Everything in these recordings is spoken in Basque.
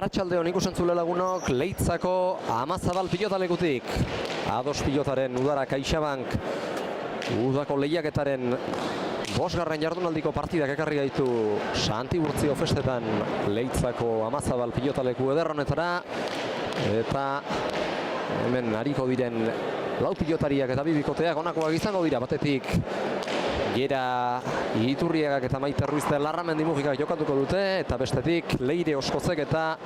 Arratsaldeon ikusentzule lagunok, Leitzako Amazabal pilotalekutik. Ados pilotaren udara CaixaBank udako lehiaketaren 5. jardunaldiko partidak ekarri gaitu Santiburtzio festetan Leitzako Amazabal pilotaleku eder honetara. Eta hemen ariko diren lau pilotariak eta bibikoteak honakoak izango dira. Batetik Gera Iturriagak eta Maite Ruizte Larramendi Mujikak jokatuko dute, eta bestetik Leire Oskozek eta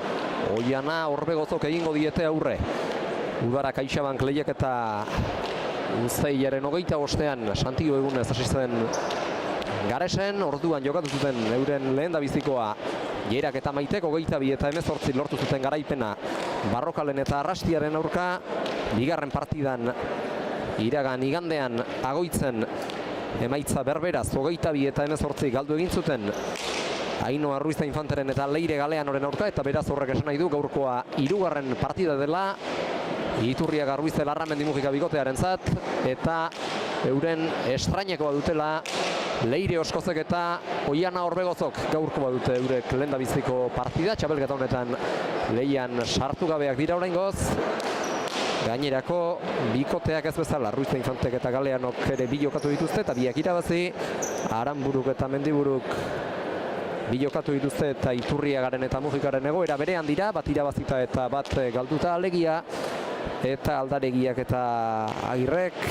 Oiana Orbegozok egingo diete aurre. Udara CaixaBank lehiaketa uztailaren 25ean Santio egunez hasi zen Garesen, orduan jokatu zuten euren lehendabizikoa Gerak eta Maitek 22 eta 18 lortu zuten garaipena Barrokalen eta Arrastiaren aurka. Bigarren partidan iragan igandean Agoitzen emaitza berberaz 22 eta 18 galdu egin zuten Ainoa Ruizta Infanteren eta Leire Galeanoren aurka, eta beraz horrek esan nahi du gaurkoa 3. partida dela Iturriaga Ruizte Larramendi Mujika bikotearen zat, eta euren estrainekoa dutela Leire Oskozek eta Oiana Orbegozok gaurkoa dute eurek lehendabiziko partida. Txapelketa honetan lehian sartu gabeak dira oraingoz. Gainerako bikoteak ez bezala, Ruizte Infantek eta Galeanok ere bi jokatu dituzte eta biak irabazi. Aranburuk eta Mendiburuk bi jokatu dituzte eta Iturriagaren eta Mujikaren egoera berean dira, bat irabazita eta bat galduta. Alegia eta Aldaregiak eta Agirrek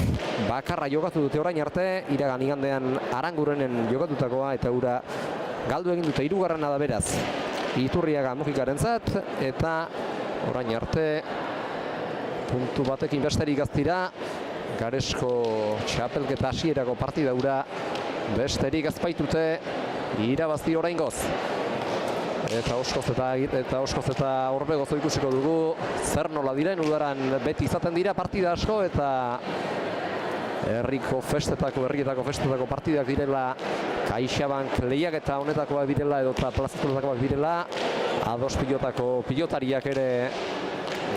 bakarra jokatu dute orain arte, iragan igandean Arangurenen jokatutakoa, eta ura galdu egin dute. 3. da beraz Iturriaga Mujikaren zat, eta orain arte puntu batekin besterik aztira Garesko txapelketa hasierako partida ura besterik azpaitute irabazi oraingoz. Eta Oskoz eta Orbegozo ikusiko dugu zer nola diren. Udaran beti izaten dira partida asko, eta herrietako festetako partidak direla CaixaBank lehiaketa honetakoak direla edota plazatutakoak direla. Ados pilotako pilotariak ere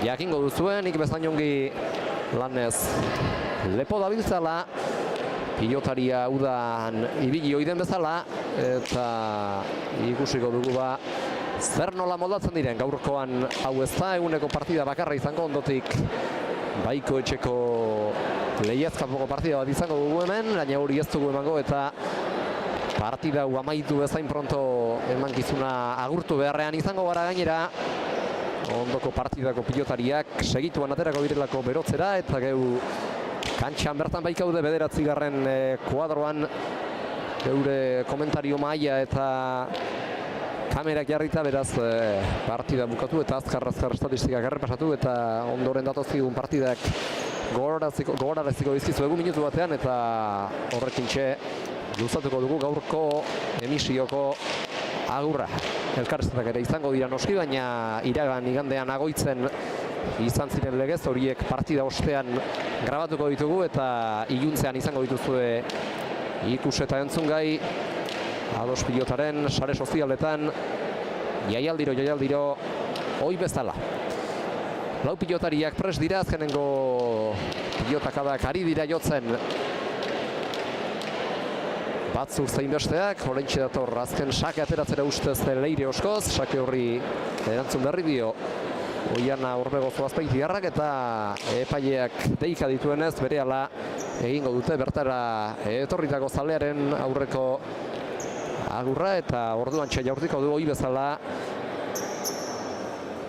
jakingo duzuen, nik bezain ongi lanez lepo dabiltzala, pilotaria udan ibili oiden bezala, eta ikusiko dugu zer nola moldatzen diren. Gaurkoan hau ez da eguneko partida bakarra izango, ondotik Baiko etxeko lehiazkapoko partida bat izango dugu hemen, baina hori ez dugu emango, eta partida hau amaitu bezain pronto emankizuna agurtu beharrean izango gara. Gainera ondoko partidako pilotariak segituan aterako direlako berotzera, eta geu kantxan bertan baikaude 9. kuadroan geure komentario maila eta kamerak jarrita, beraz partida bukatu eta azkar estatistikak errepasatu, eta ondoren datozkigun partidak gogoraraziko dizkizuegu minutu batean, eta horrekintxe luzatuko dugu gaurko emisioko agurra. Elkarrizketak ere izango dira noski, baina iragan igandean Agoitzen izan ziren legez, horiek partida ostean grabatuko ditugu, eta iluntzean izango dituzue ikus eta entzungai Ados pilotaren sare sozialetan jaialdiro hoi bezala. Lau pilotariak prest dira, azkenengo pilotakadak ari dira jotzen batzuk zein besteak. Horentxe dator azken sake ateratzera ustez Leire Oskoz, sake horri erantzun berri dio Oiana Orbegozo Azpeitiarrak, eta epaileak deika dituenez berehala egingo dute bertara etorritako zalearen aurreko agurra, eta orduan jaurtiko du hoi bezala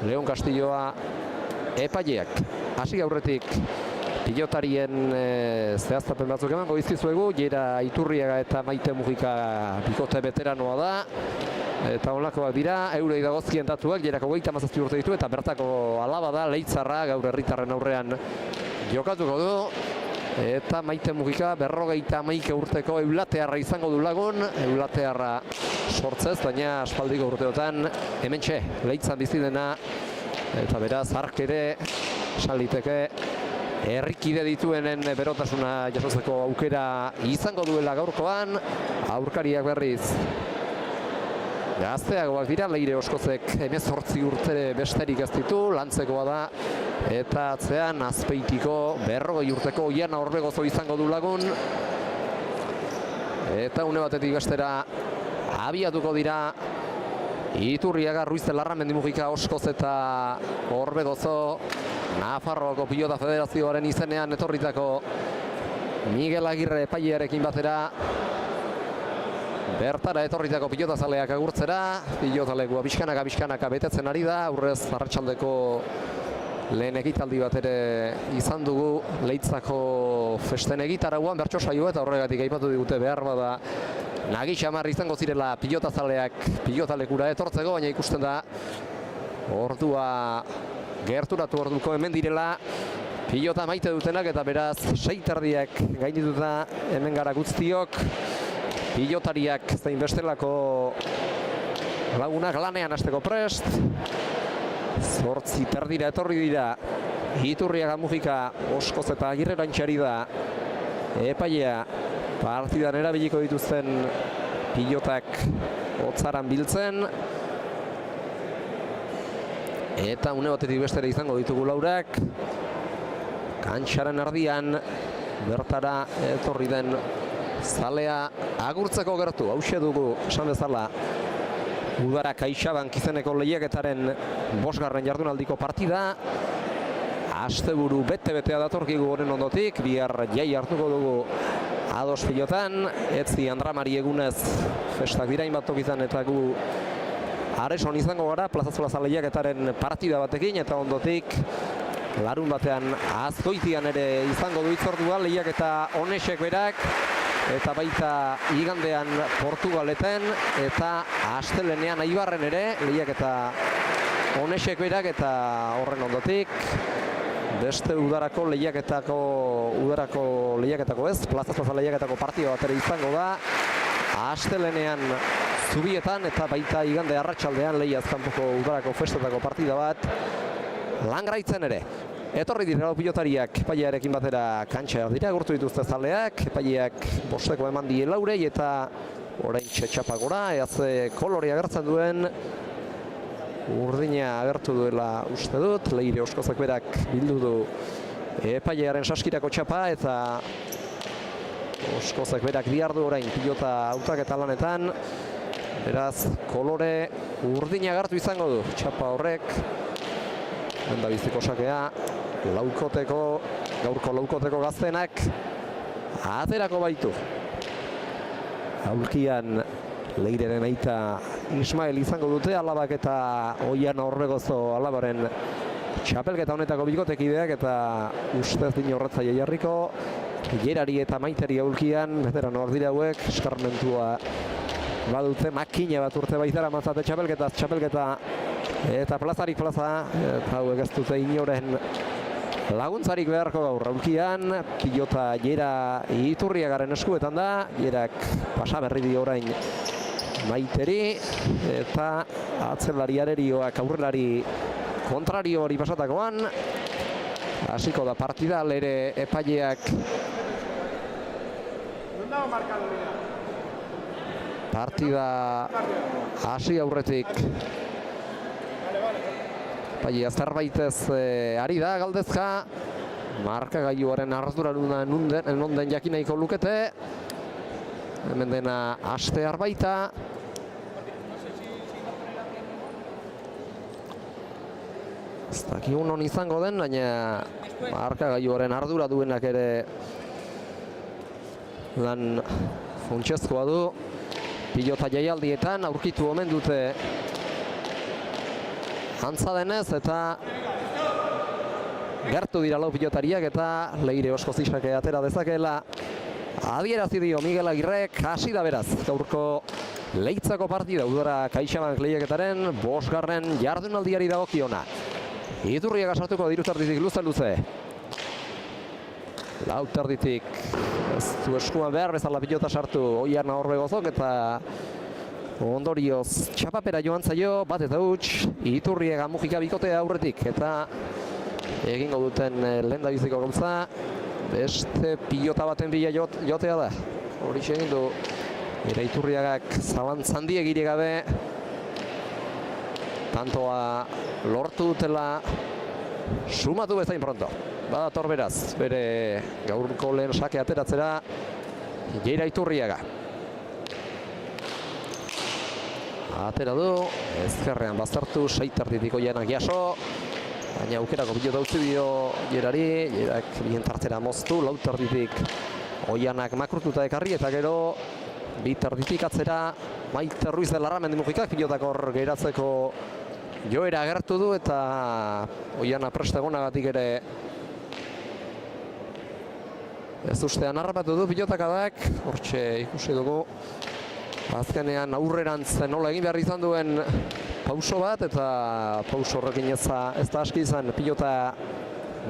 Leon Castilloa epaileak. Hasi aurretik pilotarien zehaztapen batzuk emango dizkizuegu. Gera Iturriaga eta Maite Mujika bikote veteranoa da, eta honlakoak dira eurei dagozkien datuak. Gerako 37 urte ditu, eta bertako alaba da Leitzarra, gaur herritarren aurrean jokatuko du, eta Maite Mujika 51 urteko eulatearra izango du lagun. Eulatearra sortzez, baina aspaldiko urteotan hementxe Leitzan bizi dena, eta beraz ark ere saliteke herrikide dituenen berotasuna jasotzeko aukera izango duela gaurkoan. Aurkariak berriz gazteagoak dira. Leire Oskozek 18 urte besterik ez ditu, lantzekoa da, eta atzean Azpeitiko 40 urteko Oiana Orbegozo izango du lagun. Eta une batetik bestera abiatuko dira Iturriaga, Ruiz de Larra, Mendimugika, Oskoz eta Orbegozo, Nafarroako Pilota Federazioaren izenean etorritako Miguel Agirre epailearekin batera bertara etorritako pilotazaleak agurtzera. Pilotalekua bizkanaka betetzen ari da, aurrez arratsaldeko lehen egitaldi bat ere izan dugu Leitzako festen egitarauan bertso saioa, eta horregatik aipatu digute behar bada nagi xamar izango zirela pilotazaleak pilotalekura etortzeko, baina ikusten da ordua gerturatu orduko hemen direla pilota maite dutenak, eta beraz 6:30 gaindituta hemen gara guztiok. Pilotariak zein bestelako lagunak lanean hasteko prest. 8:30 etorri dira. Iturriaga, Mujika, Oskoz eta Agirre Lantxari da epailea partidan erabiliko dituzten pilotak hotzaran biltzen. Eta une batetik bestera izango ditugu laurak. Kantxaren erdian bertara etorri den zalea agurtzeko gertu. Hauxe dugu, esan bezala, Udara CaixaBank izeneko lehiaketaren 5. jardunaldiko partida. Asteburu bete-betea datorkigu honen ondotik, bihar jai hartuko dugu ados pilotan. Etzi Andramari egunez festak dirain bat tokizan, eta gu Areson izango gara Plazazola lehiaketaren partida batekin, eta ondotik larun batean Azkoitian ere izango du hitzordua lehiaketa Onesek berak, eta baita igandean Portugaleten, eta astelenean Aibarren ere lehiaketa Onesek berak, eta horren ondotik beste udarako lehiaketako ez, Plazazola lehiaketako partida bat ere izango da astelenean Zubietan, eta baita igande arratsaldean Lehiazkanpoko udarako festetako partida bat Langraitzen ere. Etorri dira pilotariak epailearekin batera kantxa dira, agurtu dituzte zaleak, epaileak 5 eman die laurei, eta orain txetxapa gora, ze kolore agertzen duen, urdina agertu duela uste dut, Leire Oskozek berak bildu du epailearen saskirako txapa, eta Oskozek berak diardu orain pilota hautaketa lanetan, beraz kolore urdina agertu izango du txapa horrek. Henda biziko sakea, gaurko laukoteko gaztenak aterako baitu. Aulkian Leireren aita Ismael izango dute, alabak eta Oian Orbegozo alabaren txapelketa honetako bikotekideak, eta ustez din horretzaile jarriko. Gerari eta Maiteri aulkian, beteran hor dira hauek, eskarmentua badute, makina bat urte baitara matzate txapelketa eta plazarik plaza, eta hauek ez dute inoren laguntzarik beharko gaur aulkian. Pilota Gera Iturriagaren eskuetan da, Gerak pasa berri dio orain Maiteri, eta atzelari arerioak aurrelari kontrario hori pasatakoan. Hasiko da partida, lere epaileak partida hasi aurretik epailea zerbaitez ari da galdezka, markagailuaren arduraduna nonden jakin nahiko lukete. Hemen dena hastear baita. Ez dakigun non izango den, baina markagailuaren ardura duenak ere lan funtsezkoa du. Pilota jaialdietan aurkitu omen dute antza denez, eta gertu dira lau pilotariak, eta Leire Oskozisake atera dezakeela adierazi dio Miguel Agirrek. Hasi da beraz gaurko Leitzako partida, Udara CaixaBank lehiaketaren 5. jardunaldiari dagokiona. Iturriaga sartuko dirutarditik luze. Lauterditik ez du eskuan behar bezala pilota sartu Oian Orbegozok, eta ondorioz txapapera joan zaio, bat eta huts, Iturriaga Mujika bikotea aurretik, eta egingo duten lehendabiziko gauza beste pilota baten bila jotea da. Hori egin du Iturriagak zalantzan diegire gabe, tantoa lortu dutela sumatu bezain pronto. Badator beraz, bere gaurko lehen sake ateratzera Gera Iturriaga. atera du, ezkerrean baztertu, seiterditik Oianak jaso, baina aukerako pilota utzi dio Gerari, Gerak bien tartera moztu, lauterditik Oianak makrututa ekarri, eta gero biterditik atzera Maite Ruiz de Larra Mendimujikak pilotak hor geratzeko joera agertu du, eta Oiana prest egonagatik ere ez ustean harrapatu du pilotakadak, hortxe ikusi dugu azkenean aurrerantz nola egin behar izan duen pauso bat, eta pauso horrekin ez da aski izan pilota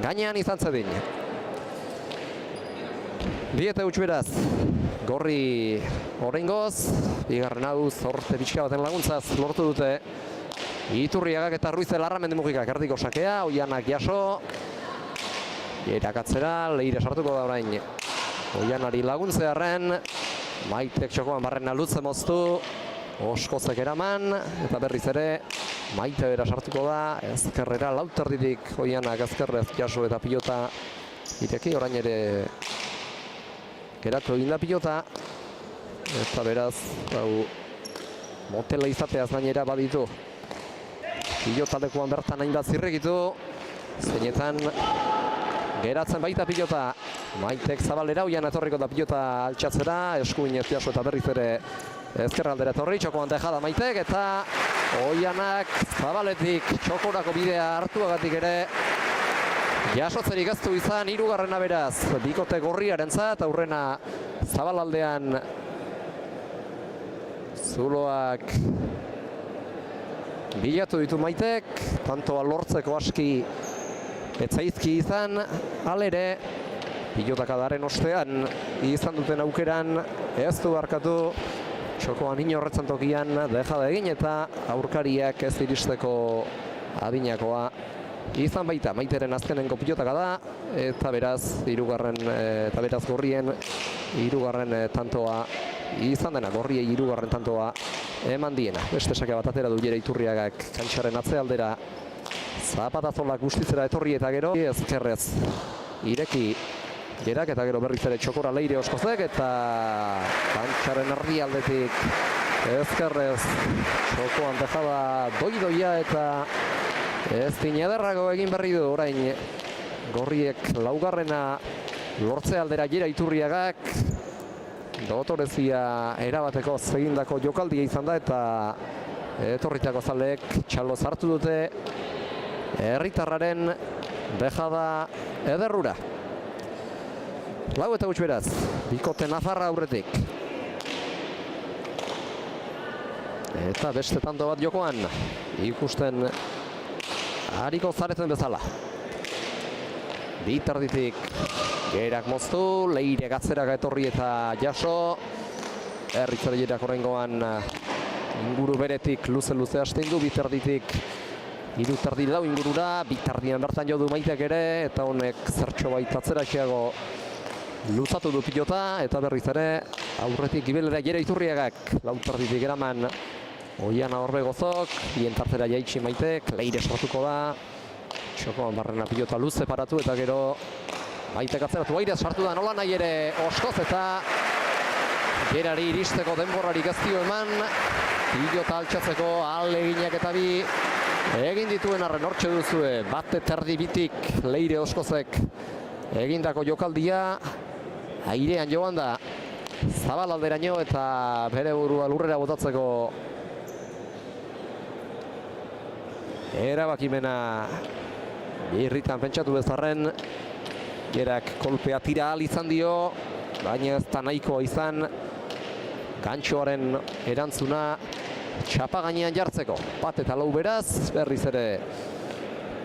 gainean izan zedin. Diete huts beraz, Gorri oraingoz, bigarren hau zorte pixka baten laguntzaz lortu dute Iturriagak eta Ruiz de Larra Mendimujikak erdiko sakea, Oianak jaso, Gerak atzera, Leire sartuko da orain Oianari laguntzearren, Maitek txokoan barrena luze moztu, Oskozek eraman, eta berriz ere Maite bera sartuko da, ezkerrera lauterditik Oianak ezkerrez jaso eta pilota ireki, orain ere geratu egin da pilota, eta beraz, motela izateaz gainera baditu. Pilotalekuan bertan hainbat zirrikitu, zeinetan geratzen baita pilota. Maitek zabalera, Oiana etorriko da pilota altxatzera, eskuin ez jaso eta berriz ere ezkerraldera etorri, txokoan dejada Maitek, eta Oianak zabaletik txokorako bidea hartuagatik ere jasotzerik ez du izan, hirugarrena beraz, bikote Gorriarentzat, aurrena zabalaldean zuloak bilatu ditu Maitek, tantoa lortzeko aski etzaizki izan, halere pilotakadaren ostean izan duten aukeran ez du barkatu, txokoan inorretzen tokian dejada egin eta aurkariak ez iristeko adinakoa izan baita. Maiteren azkenengo pilotaka da, eta beraz Gorrien hirugarren tantoa izan dena, Gorriei hirugarren tantoa eman diena. Beste sake bat atera du Jere Iturriagak kantxaren atzealdera, zapatazolak guztitzera etorri eta gero ezkerrez ireki Gerak, eta gero berriz ere txokora Leire Oskozek, eta kantxaren erdialdetik ezkerrez txokoan dejada doidoia, eta ez ederrago egin berri du orain Gorriek laugarrena lortze aldera Jere Iturriagak, dotorezia erabateko egindako jokaldia izan da, eta etorritako zaleek txalo zartu dute herritarraren dejada ederrura. Lau eta huts beraz, bikote Nafarra aurretik. Eta beste tanto bat jokoan, ikusten hariko zareten bezala. Biterditik Gerak moztu, Leire gatzeraga etorri eta jaso. Erritzare Gerak horrengoan inguru beretik luze hasten du, biterditik hiruterdi lau ingurura, bitardian bertan jo du Maitek ere, eta honek zertxo baita atzeraxeago luzatu du pilota, eta berriz ere aurretik gibelera Jere Iturriagak lauterditik eraman Oiana Orbegozok, bien tartera jaitsi Maitek, Leire sartuko da, txokoan barrena pilota luze paratu, eta gero Maitek atzeratu aire sartu da nola nahi ere Oskoz, eta Gerari iristeko denborarik ez dio eman, pilota altxatzeko ahaleginak eta bi egin dituen arren hortxe duzue, bate terdi bitik Leire Oskozek egindako jokaldia, airean joan da zabalalderaino, eta bere burua lurrera botatzeko erabakimena irritan pentsatu bezarren. Gerak kolpea tira ahal izan dio, baina ez da nahikoa izan gantxoaren erantzuna txapa gainean jartzeko. Bat eta lau beraz, berriz ere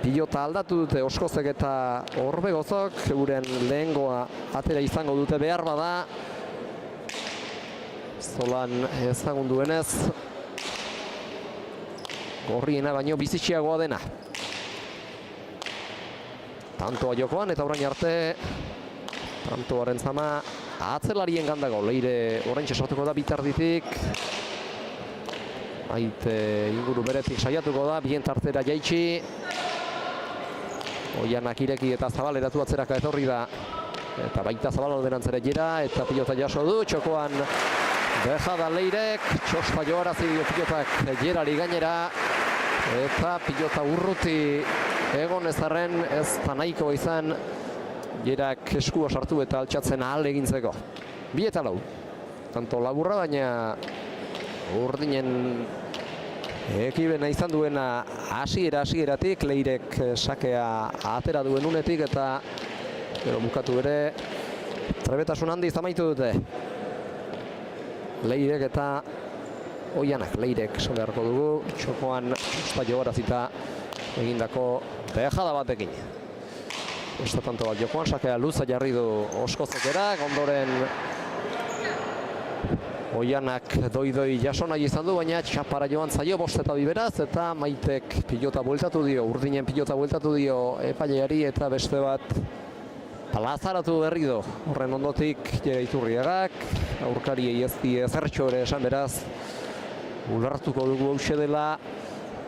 pilota aldatu dute Oskozek eta Orbegozok, euren lehengoa atera izango dute behar bada. Zolan ezagun duenez, Gorriena baino bizitxiagoa dena. Tantoa jokoan, eta orain arte tantoaren zama atzelarien gandago. Leire oraintxe sartuko da bitarditik, Maite inguru beretik saiatuko da, bien tartera jaitsi. Oianak ireki eta zabaleratu atzeraka etorri da, eta baita zabalalderantzera Jera, eta pilota jaso du, txokoan Bejada Leirek, txosta joarazi dio pilotak Gerari gainera, eta pilota urruti egon ezarren ez da nahiko izan Gerak eskua sartu eta altxatzen ahal egintzeko. 2-4. Tanto laburra, baina urdinen ekibena izan duena hasieratik Leirek sakea atera duen unetik eta gero bukatu ere trebetasun handiz amaitu dute. Leirek eta Oianak, Leirek esan beharko dugu, txokoan txosta joarazita egindako bejada batekin. Esta tanto bat jokoan, sakea luza jarri du Oskozek ondoren Oianak doi jaso nahi izan du, baina txapara joan zaio 5 beraz, eta Maitek pilota bueltatu dio, urdinen pilota bueltatu dio epaileari eta beste bat plazaratu berri du. Horren ondotik Jera Iturriagak, aurkariei ez die ezertxo ere esan beraz, ulertuko dugu hause dela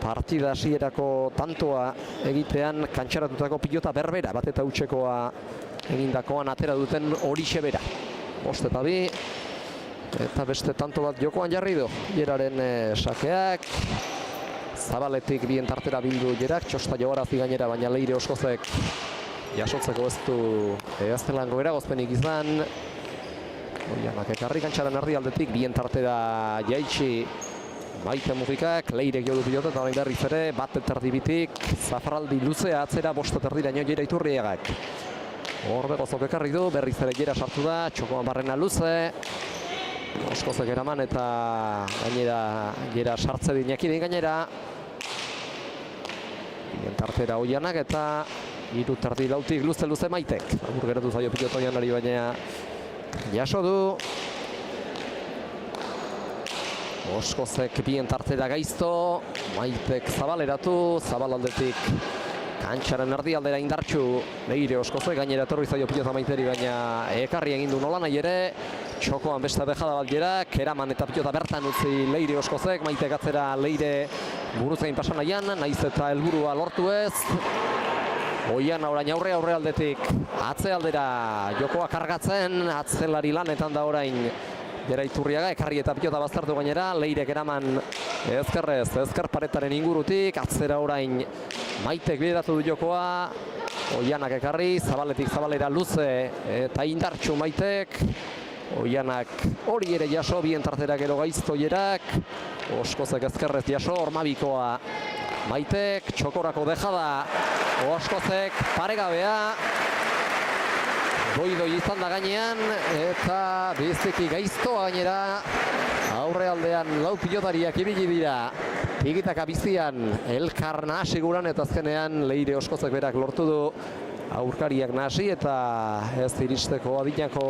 partida hasierako tantoa egitean kantxaratutako pilota berbera, bat eta hutsekoa egindakoan atera duten horixe bera. 5-2 eta beste tanto bat jokoan jarri du. Geraren sakeak, Zabaletik bien tartera bildu Gerak, txosta joarazi gainera, baina Leire Oskozek jasotzeko ez du eztelango eragozpenik izan. Oianak ekarri kantxaren erdialdetik, bien tartera jaitsi Maite Mugikak, Leirek jo du pilota eta orain berriz ere, bat eterdibitik, Zafarraldi luzea atzera, 5-2 Jera Iturriagak. Hor Begozok ekarri du, berriz ere Gera sartu da, txokoan barrena luze. Oskozek eraman eta gainera Gera sartze dinakidin gainera. Bien tartera Oianak eta 3 lautik luze Maitek. Agur geratu zaio pilota Oianari, baina jaso du. Oskozek bien tartera gaizto, Maitek zabaleratu, zabalaldetik kantxaren erdialdera indartxu Leire Oskozek, gainera etorri zaio pilota Maiteri, baina ekarri egin du nola nahi ere. Txokoan beste bejada bat Gerak, eraman eta pilota bertan utzi Leire Oskozek, Maitek atzera Leire buruzain pasan nahian, naiz eta helburua lortu ez. Oian orain aurre aldetik atzealdera jokoa kargatzen, atzelari lanetan da orain Jera Iturriaga, ekarri eta pilota baztertu gainera, Leirek eraman ezker paretaren ingurutik, atzera orain Maitek bideratu du jokoa, Oianak ekarri, Zabaletik Zabalera luze eta indartxu Maitek, Oianak hori ere jaso, bien tartera gero gaizto Gerak, Oskozek ezkerrez jaso, Ormabikoa Maitek, txokorako dejada, Oskozek paregabea, Doi izan da gainean, eta biziki gaiztoa gainera, aurrealdean lau pilotariak ibili dira. Tigitaka bizian, elkar nahasi guran, eta azkenean Leire Oskozek berak lortu du aurkariak nahasi, eta ez iristeko adinako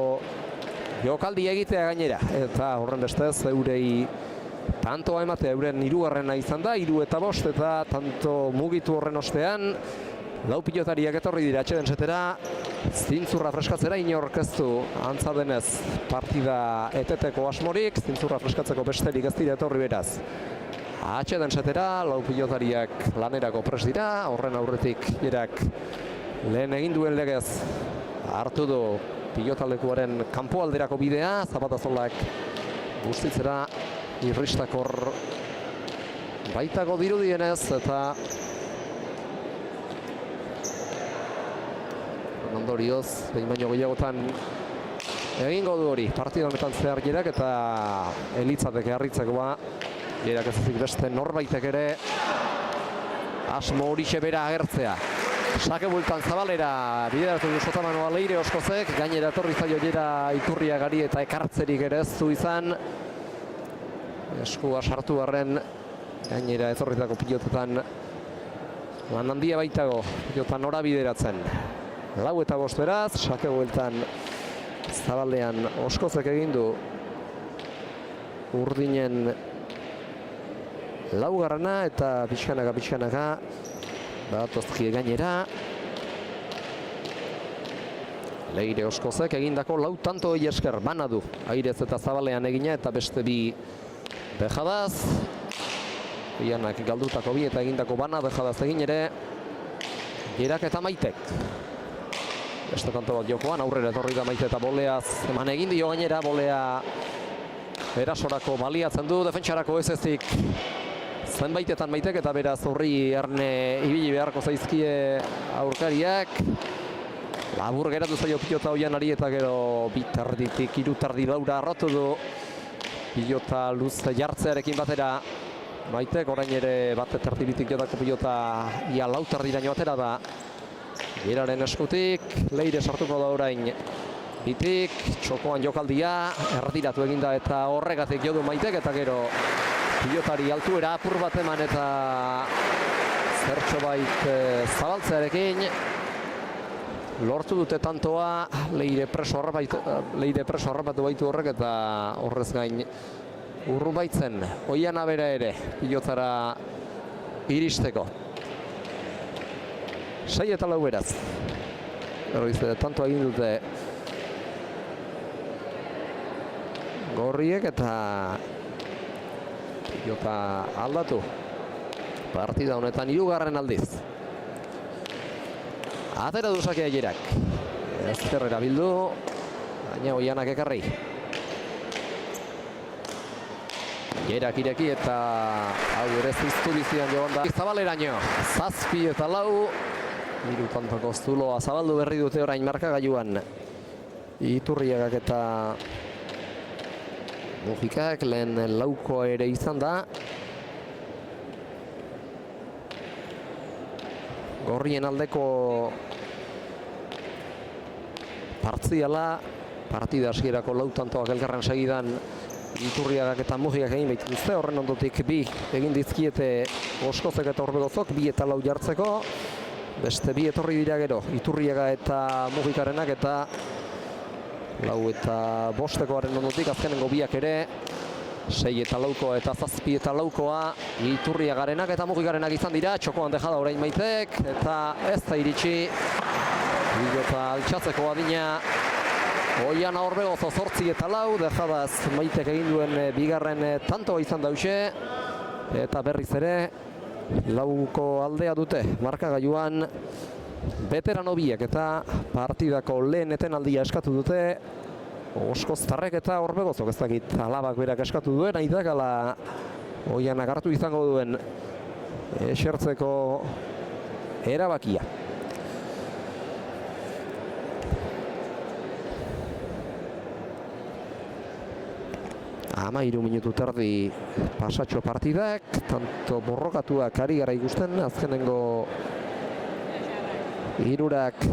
jokaldi egitea gainera. Eta horren bestez, eurei tantoa ematea, euren 3. izan da, 3-5, eta tanto mugitu horren ostean, lau pilotariak etorri dira atxeden setera, zintzurra freskatzera inork ez du antza denez partida eteteko asmorik, zintzurra freskatzeko besterik ez dira etorri beraz. Atxeden setera, lau pilotariak lanerako pres dira, horren aurretik Gerak lehen egin duen legez hartu du pilotalekuaren kanpoalderako bidea, Zapatazolak guztitzera irristakor baitako dirudienez, eta ondorioz, behin baino gehiagotan egingo du hori. Partida honetan zehar Gerak eta elitzateke harritzekoa. Gerak ez ezik beste norbaitek ere asmo horixe bera agertzea. Sake bueltan Zabalera bideratu du sotamanoa Leire Oskozek, gainera etorri zaio Jera Iturriagari eta ekartzerik ere ez du izan. Eskua sartu barren, gainera etorritako pilotetan lan handia baitago, pilotan nora bideratzen. 4-5 beraz, sake bueltan Zabaldean Oskozek egin du urdinen 4. eta pixkanaka batozkie gainera. Leire Oskozek egindako 4 tantoei esker bana du Airez eta Zabalean egina, eta beste 2 bejadaz. Oianak galdutako 2 eta egindako bana bejadaz egin ere Gerak eta Maitek. Beste tanto bat jokoan, aurrera etorri da Maite eta boleaz eman egin dio gainera, bolea erasorako baliatzen du, defentsarako ez ezik zenbaitetan Maitek, eta beraz horri erne ibili beharko zaizkie aurkariak. Labur geratu zaio pilota Oianari, eta gero bitarditik irutardi laura arrotu du pilota luz jartzearekin batera. Maitek orain ere bat eterdibitik jodako pilota ia lautardiraino atera da. Geraren eskutik, Leire sartuko da orain bitik, txokoan jokaldia, erdiratu eginda eta horregatik jodu Maitek, eta gero pilotari altuera apur bat eman eta zertxobait zabaltzearekin lortu dute tantoa. Leire preso harrapatu baitu horrek, eta horrez gain urru baitzen Oiana bera ere pilotara iristeko. 6 eta 4 beraz. Tanto egin dute gorriek, eta pilota aldatu partida honetan 3. aldiz. Atera du sakea Jerak. Ezkerrera bildu, baina Oianak ekarri. Jerak ireki, eta hau ere ziztu bizian joan da. Zabaleraino, 7 eta 4. 3 tantoko zuloa zabaldu berri dute orain markagailuan Iturriagak eta Mujikak. Lehen laukoa ere izan da. Gorrien aldeko partziala, partida hasierako lau tantoak elkarren segidan Iturriagak eta Mujikak egin behituzte. Horren ondotik bi egin dizkiete Oskozek eta Orbegozok, 2 eta 4 jartzeko. Beste 2 etorri dira gero, Iturriaga eta Mujikarenak, eta 4 eta 5 ondotik azkenengo biak ere 6 eta 4 eta 7 eta 4 Iturriagarenak eta Mujikarenak izan dira. Txokoan dejada orain Maitek, eta ez da iritsi pilota altxatzeko adina. Oiana Orbegozo 8 eta 4, dejadaz Maitek egin duen bigarren tantoa izan dause, eta berriz ere lauko aldea dute markagailuan veterano biak, eta partidako lehen etenaldia eskatu dute Oskoztarrek eta Orbegozok. Ez dakit alabak berak eskatu duen, aitakala Oianak hartu izango duen esertzeko erabakia. Ama 3 minutu terdi pasatxo partidak, tanto borrokatuak ari gara ikusten, azkenengo hirurak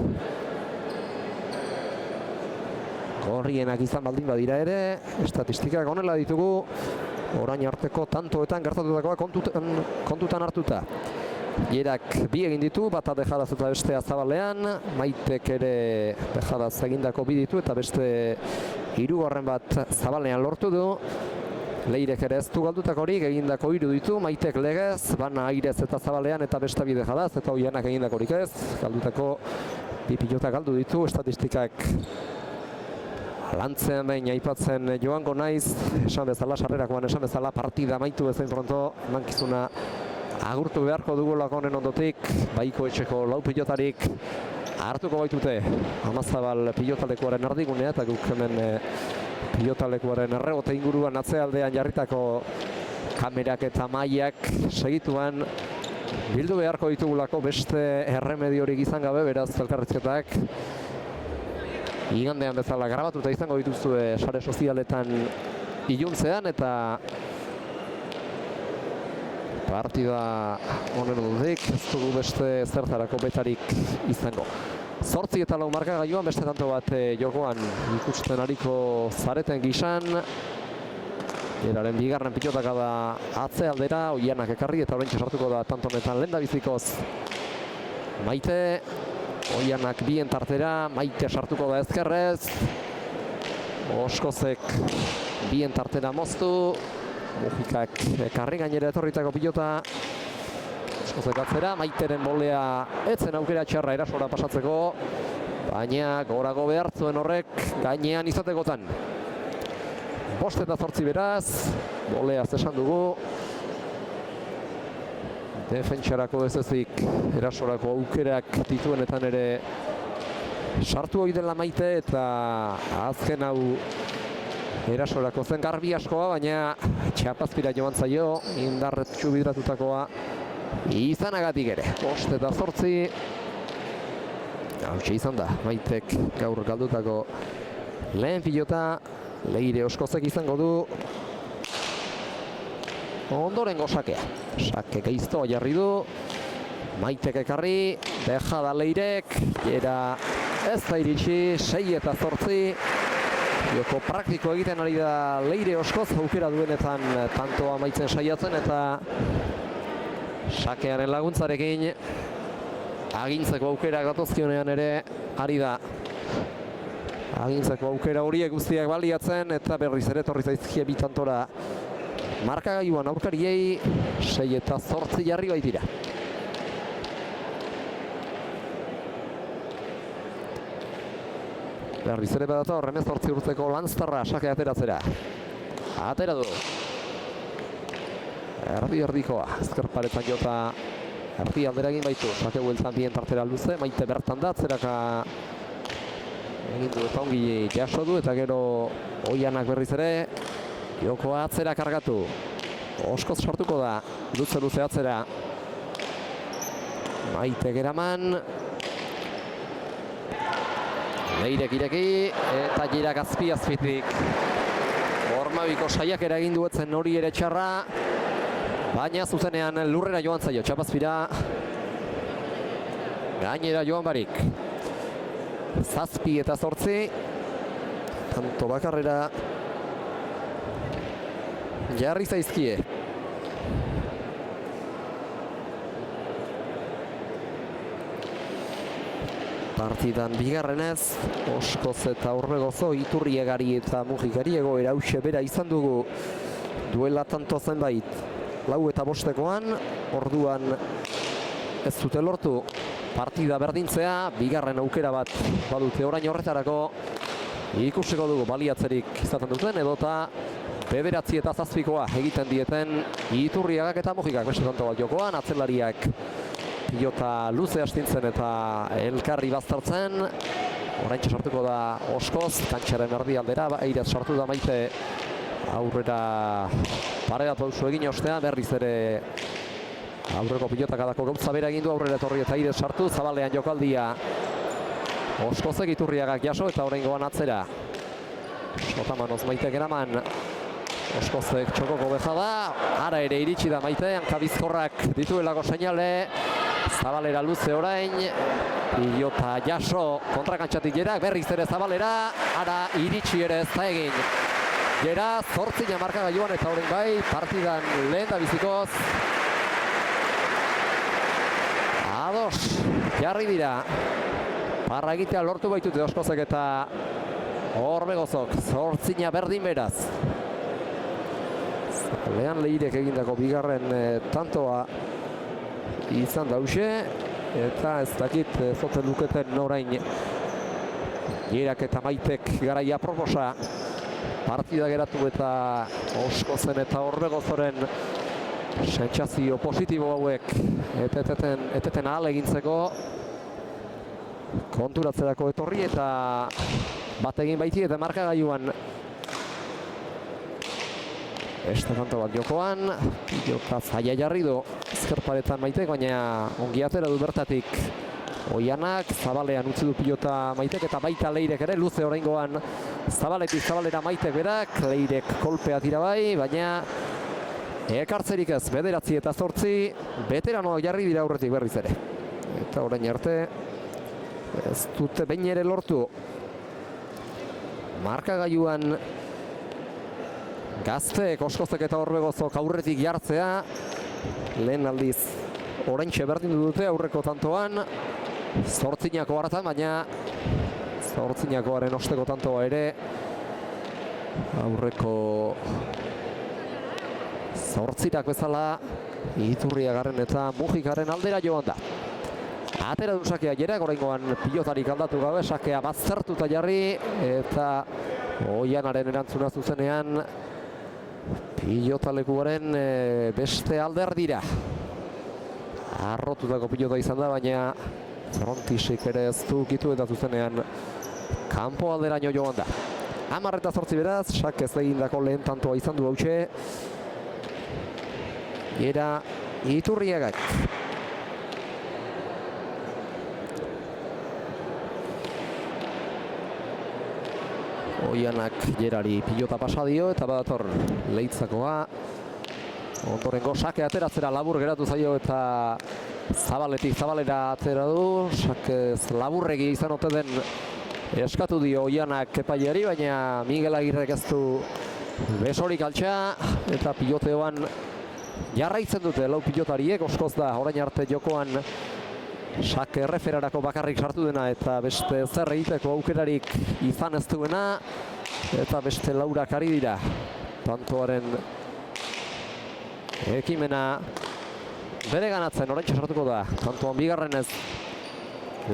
gorrienak izan baldin badira ere. Estatistikak honela ditugu, orain arteko tantoetan gertatutakoa kontutan hartuta. Jerak 2 egin ditu, bata dejadaz eta bestea zabalean. Maitek ere dejadaz egindako 2 ditu, eta beste 3 bat zabalean lortu du. Leirek ere ez du galdutakorik, egindako 3 ditu. Maitek legez, bana airez eta zabalean, eta beste 2 dejadaz, eta Oianak egindakorik ez. Galdutako 2 pilota galdu ditu. Estatistikak lantzean behin aipatzen joango naiz. Esan bezala, sarrerakoan esan bezala, partida amaitu bezain pronto mankizuna agurtu beharko dugulako honen ondotik. Baiko etxeko 4 pilotarik hartuko baitute Amazabal pilotalekuaren erdigunea, eta guk hemen pilotalekuaren errebote inguruan atzealdean jarritako kamerak eta mailak segituan bildu beharko ditugulako, beste erremediorik izan gabe. Beraz, elkarrizketak igandean bezala grabatuta izango dituzue sare sozialetan iluntzean, eta partida honen ondotik ez dugu beste zertarako betarik izango. 8 eta 4 markagailuan beste tanto bat jokoan ikusten ariko zareten gisan. Geraren bigarren pilotaka da atzealdera, Oianak ekarri, eta oraintxe sartuko da tanto honetan lehendabizikoz Maite. Oianak bien tartera, Maite sartuko da ezkerrez. Oskozek bien tartera moztu. Mujikak ekarri gainera etorritako pilota. Oskozek atzera, Maiteren bolea etzen aukera txarra erasora pasatzeko, baina gorago behar zuen horrek gainean izatekotan. 5 eta 8 beraz, boleaz esan dugu. Defentsarako ez ezik erasorako aukerak dituenetan ere sartu hori dela Maite, eta azken hau erasorako zen garbi askoa, baina txapazpira joan zaio, indarretxu bidratutakoa izanagatik ere. 5-8. Hautxe izan da, Maitek gaur galdutako lehen pilota. Leire Oskozek izango du ondorengo sakea. Sake geiztoa jarri du. Maitek ekarri, deja da Leirek, era ez da iritsi, 6-8. Joko praktiko egiten ari da Leire Oskoz, aukera duenetan tantoa amaitzen saiatzen, eta sakearen laguntzarekin agintzeko aukera gatozkionean ere ari da. Agintzeko aukera horiek guztiak baliatzen, eta berriz ere torri zaizkie bitantora markagailuan aurkariei 6-8 jarri baitira. Berriz ere badator, 18 urteko Lanztarra sake ateratzera. Atera du. Erdi-erdikoa, ezkerparetan jota erdi aldera egin baitu. Sake bueltan bien tartera luze, Maite bertan da, atzeraka egin du eta ongi jaso du, eta gero Oianak berriz ere jokoa atzera kargatu. Oskoz sartuko da, luze atzera. Maite geraman. Leirek ireki, eta Jirak azpitik. Ormabiko saiakera egin duetzen hori ere txarra, baina zuzenean lurrera joan zaio, txapazpira. Gainera joan barik. 7-8. Tanto bakarrera jarri zaizkie. Partidan bigarrenez, Oskoz eta Orbegozo, Iturriegari eta Mujikari egoera hause bera izan dugu duela tanto zenbait. 4-5 orduan ez dute lortu partida berdintzea, bigarren aukera bat badute orain horretarako. Ikusiko dugu baliatzerik izaten duten, edota 9-7 egiten dieten Iturriagak eta Mujikak beste tanto bat jokoan, atzelariak pilota luze astintzen eta elkarri baztertzen. Oraintxe sartuko da Oskoz, kantxaren erdi aldera, eiraz sartu da Maite aurrera paredatu hauzu egin ostean, berriz ere aurreko pilotak adako gautza bera egin du, aurrera etorri eta eiraz sartu, zabalean jokaldia. Oskozek Iturriagak jaso eta oraingoan atzera. Sotamanoz Maite geraman. Oskozek txokoko bejada, ara ere iritsi da Maite, hankabizkorrak dituelako seinale. Zabalera luze orain, pilota jaso kontrakantxatik Jerak, berriz ere Zabalera, ara iritsi ere ez da egin. Jera 8 markagailuan eta orain bai, partidan lehen da bizikoz. Ados, jarri dira. Parra egitea lortu baitute Oskozek eta Orbegozok, 8 berdin beraz. Lehan Leirek egindako bigarren tantoa izan dauxe, eta ez dakit zoten luketen orain Jerak eta Maitek garaia proposa. Partida geratu eta Oskozen eta Orbegozoren sentsazio positibo hauek eteten ahal egintzeko konturatzerako etorri, eta bat egin baiti eta markagailuan beste tanto bat jokoan. Pilota zaila jarri du ezkerparetan Maitek, baina ongi atera du bertatik Oianak. Zabalean utzi du pilota Maitek eta baita Leirek ere, luze oraingoan Zabaletik Zabalera Maitek berak, Leirek kolpea tira bai, baina ekartzerik ez, 9-8, veteranoak jarri dira aurretik berriz ere. Eta orain arte ez dute behin ere lortu markagailuan gazteek, Oskozek eta Orbegozok aurretik jartzea. Lehen aldiz oraintxe berdin dute aurreko tantoan, 8 hartan, baina 8 osteko tantoa ere aurreko 8 bezala Iturriagaren eta Mujikaren aldera joan da. Atera du sakea Jerak, oraingoan pilotarik aldatu gabe, sakea baztertuta jarri, eta Oianaren erantzuna zuzenean pilotalekuaren beste alderdira. Arrotutako pilota izan da, baina Frontisek ere ez du ukitu eta zuzenean kanpo alderaino joan da. 10-8 beraz, Sakez egindako lehen tantoa izan du hautxe. Era Iturriagak. Oianak Gerari pilota pasa dio eta badator Leitzakoa. Ondorengo Sake ateratzera labur geratu zaio eta Zabaletik Zabalera atera du. Sakez laburregi izan ote den eskatu dio Oianak epaileari, baina Miguel Agirrek ez du besorik altxa eta piloteoan jarraitzen dute lau pilotariek. Oskoz da orain arte jokoan Sake erreferarako bakarrik sartu dena eta beste zer egiteko aukerarik izan ez duena, eta beste laurak ari dira tantoaren ekimena bere ganatzen. Oraintxe sartuko da tantoan bigarrenez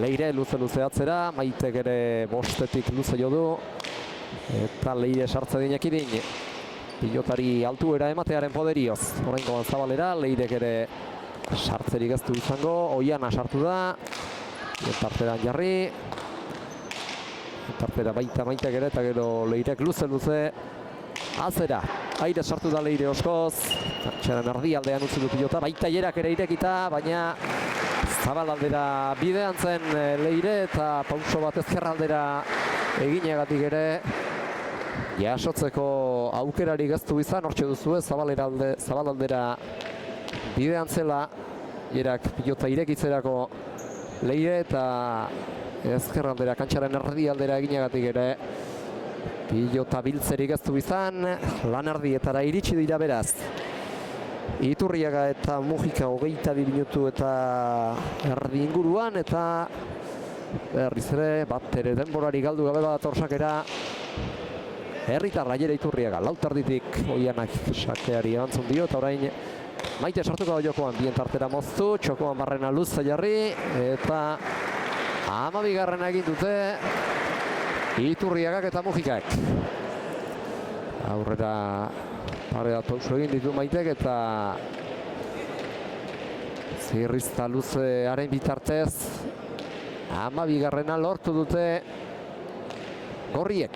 Leire luze atzera, Maitek ere bostetik luze jo du eta Leire sartze dinekidin pilotari altuera ematearen poderioz. Oraingoan Zabalera, Leirek ere sartzerik ez du izango. Oiana sartu da, tarteran jarri, tartera baita Maitek ere, eta gero Leirek luze atzera. Aire sartu da Leire Oskoz, txeran erdialdean utzi du pilota, baita Jerak ere irekita, baina Zabalaldera bidean zen Leire eta pauso bat ezkerraldera egineagatik ere jasotzeko aukerarik ez du izan. Hortxe duzue Zabalaldera bidean zela Jerak pilota irekitzerako Leire eta ezkerraldera kantxaren erdialdera egineagatik ere pilota biltzerik ez du izan. Lan erdietara iritsi dira beraz Iturriaga eta Mujika 22 minutu eta erdi inguruan, eta berriz ere bat ere denborari galdu gabe badator Sakera herritarra Jere Iturriaga. Lauterditik Oianak Sakeari erantzun dio eta orain Maite sartuko da jokoan, bien tartera moztu, txokoan barrena luze jarri eta 12. egin dute Iturriagak eta Mujikak. Aurrera Arrea pauso egin ditu Maitek eta zirrizta luzearen bitartez 12. lortu dute gorriek.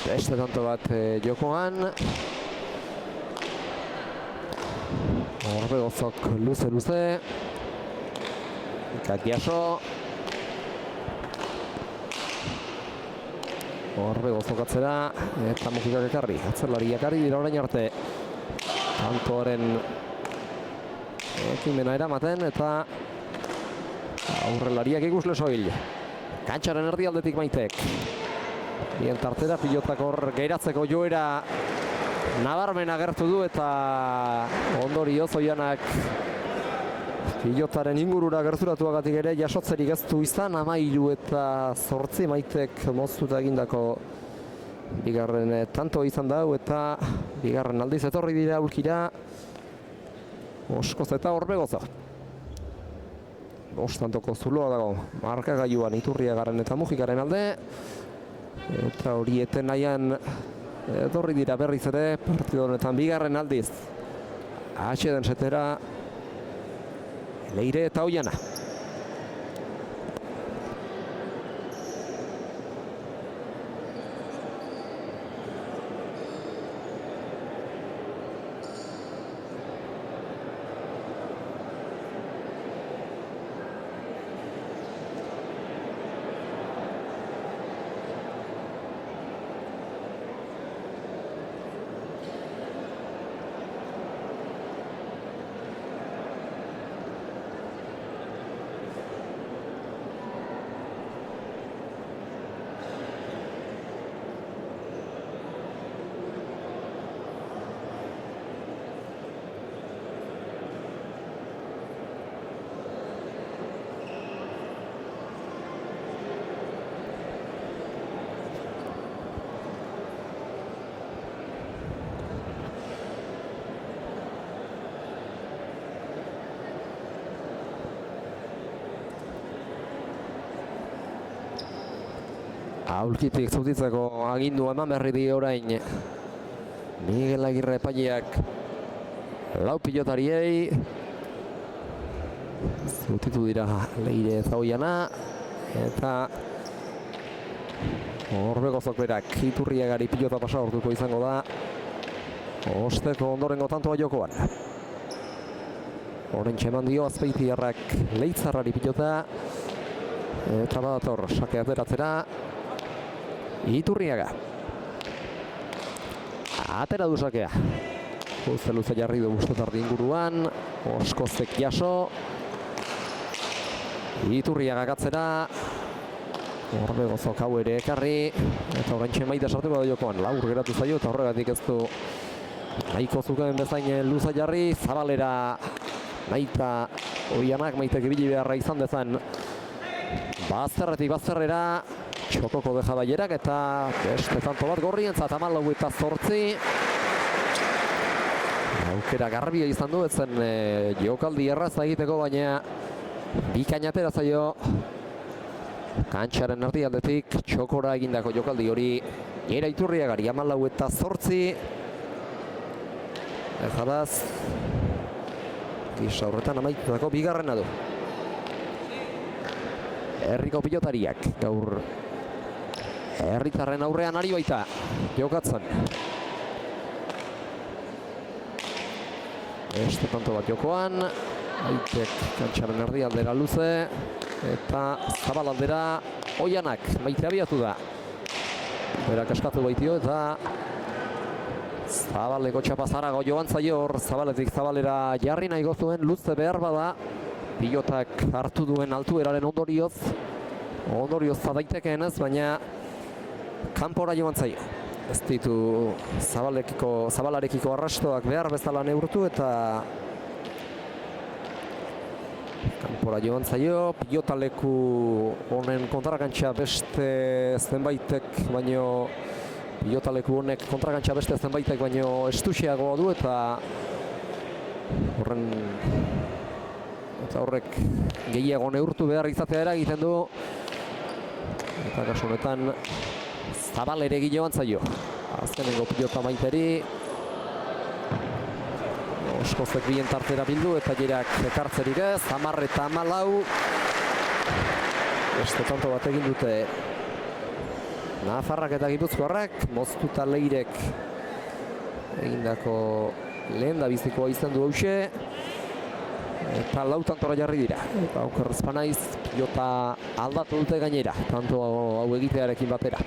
Beste tanto bat jokoan. Orbegozok luze Katiaso Orbegozok atzera eta Mujikak ekarri, atzerlariak ari dira orain arte tantoaren ekimena eramaten eta aurrelariak ikusle soil. Kantxaren erdialdetik Maitek bien tartera pilotak hor geiratzeko joera nabarmen agertu du eta ondorioz Oianak pilotaren ingurura gerturatuagatik ere jasotzerik ez du izan. 13 eta 8 Maitek moztuta egindako bigarren tanto izan dau eta bigarren aldiz etorri dira ulkira Oskoz eta Orbegozo. Ostantoko zuloa dago markagailuan Iturriagaren eta Mujikaren alde eta hori eten nahian etorri dira berriz ere partido honetan bigarren aldiz. Atxeden setera Leire eta Oiana. Aulkitik zautitzeko agindua eman berri di orain Miguel Agirre epaileak lau pilotariei. Zutitu dira Leire Zaoiana eta Orbegozok berak Iturriagari pilota pasa orduko izango da. Osteko ondorengo tantoa jokoan. Orentxe eman dio Azpeitiarrak Leitzarrari pilota. Eta badator sake ateratzera Iturriaga. Atera du sakea. Luze jarri du bustetardi inguruan. Oskozek jaso. Iturriaga gatzera. Orbegozok hau ere ekarri. Eta orentxe maite sartuko da jokoan. Laur geratu zaio eta horregatik ez du nahiko zuken bezain luza jarri. Zabalera Maita Oianak Maitek ibili beharra izan dezan bazterretik bazterrera txokoko deja baierak eta beste tanto bat gorrientzat 14-8. Aukera garbia izan du, etzen jokaldi erraza egiteko, baina bikainatera zaio kantxaren erdialdetik txokora egindako jokaldi hori Era Iturriagari 14-8. Ezadaz gisa horretan amaitutako bigarrena du. Herriko pilotariak gaur herritarren aurrean ari baita jokatzen. Beste tanto bat jokoan. Aitek kantxaren erdialdera luze eta zabalaldera Oianak Maite abiatu da. Berak askatu baitio eta Zabaleko txapazarago joan zaio hor, Zabaletik Zabalera jarri nahi gozuen, luze behar bada pilotak hartu duen altueraren ondorioz zadaitekeen ez, baina kanpora joan zaio. Ez ditu Zabalarekiko arrastoak behar bezala neurtu eta kanpora joan zaio. Pilotaleku honen kontrarakantxa beste zenbaitek baino pilotaleku honek kontragantxa beste zenbaitek baino estuxeagoa du eta horrek gehiago neurtu behar izatea eragiten du. Eta kasu honetan Zabal ere joan zaio. Azkenengo pilota Maiteri. Oskozek bien tartera bildu eta Jerak ekartzerik ez. 10-14. Beste tanto bat egin dute Nafarrak eta Gipuzkoarrak, moztuta Leirek egindako lehen da bizikoa izan du hause. Eta lau tantora jarri dira. Eta okerrez panaiz, pilota aldatu dute gainera, tanto hau egitearekin batera.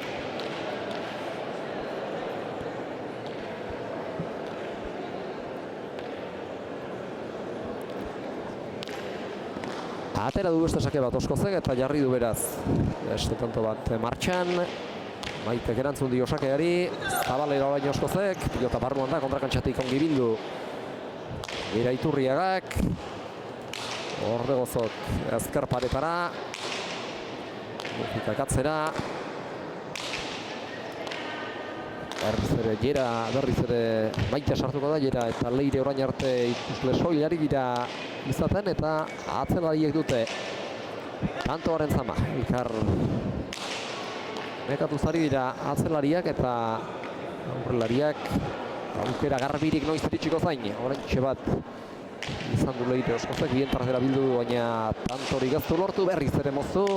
Atera du beste sake bat Oskozek eta jarri du beraz. Beste tanto bat martxan. Maitek erantzun dio sakeari, Zabalera baino Oskozek, pilota barruan da, kontrakantxatik ongi bildu Era Iturriagak. Orbegozok ezker paretara, Mufika katzera. Berriz ere Maite sartuko da, Jera eta Leire orain arte ikusle soilari dira izaten eta atzelariek dute tantoaren zama. Elkar nekatu zari dira atzelariak eta aurrelariak aukera garbirik noiz iritsiko zain. Orentxe bat izan du Leire Oskozek, bien tartera bildu, baina tantorik ez du lortu, berriz ere mozu.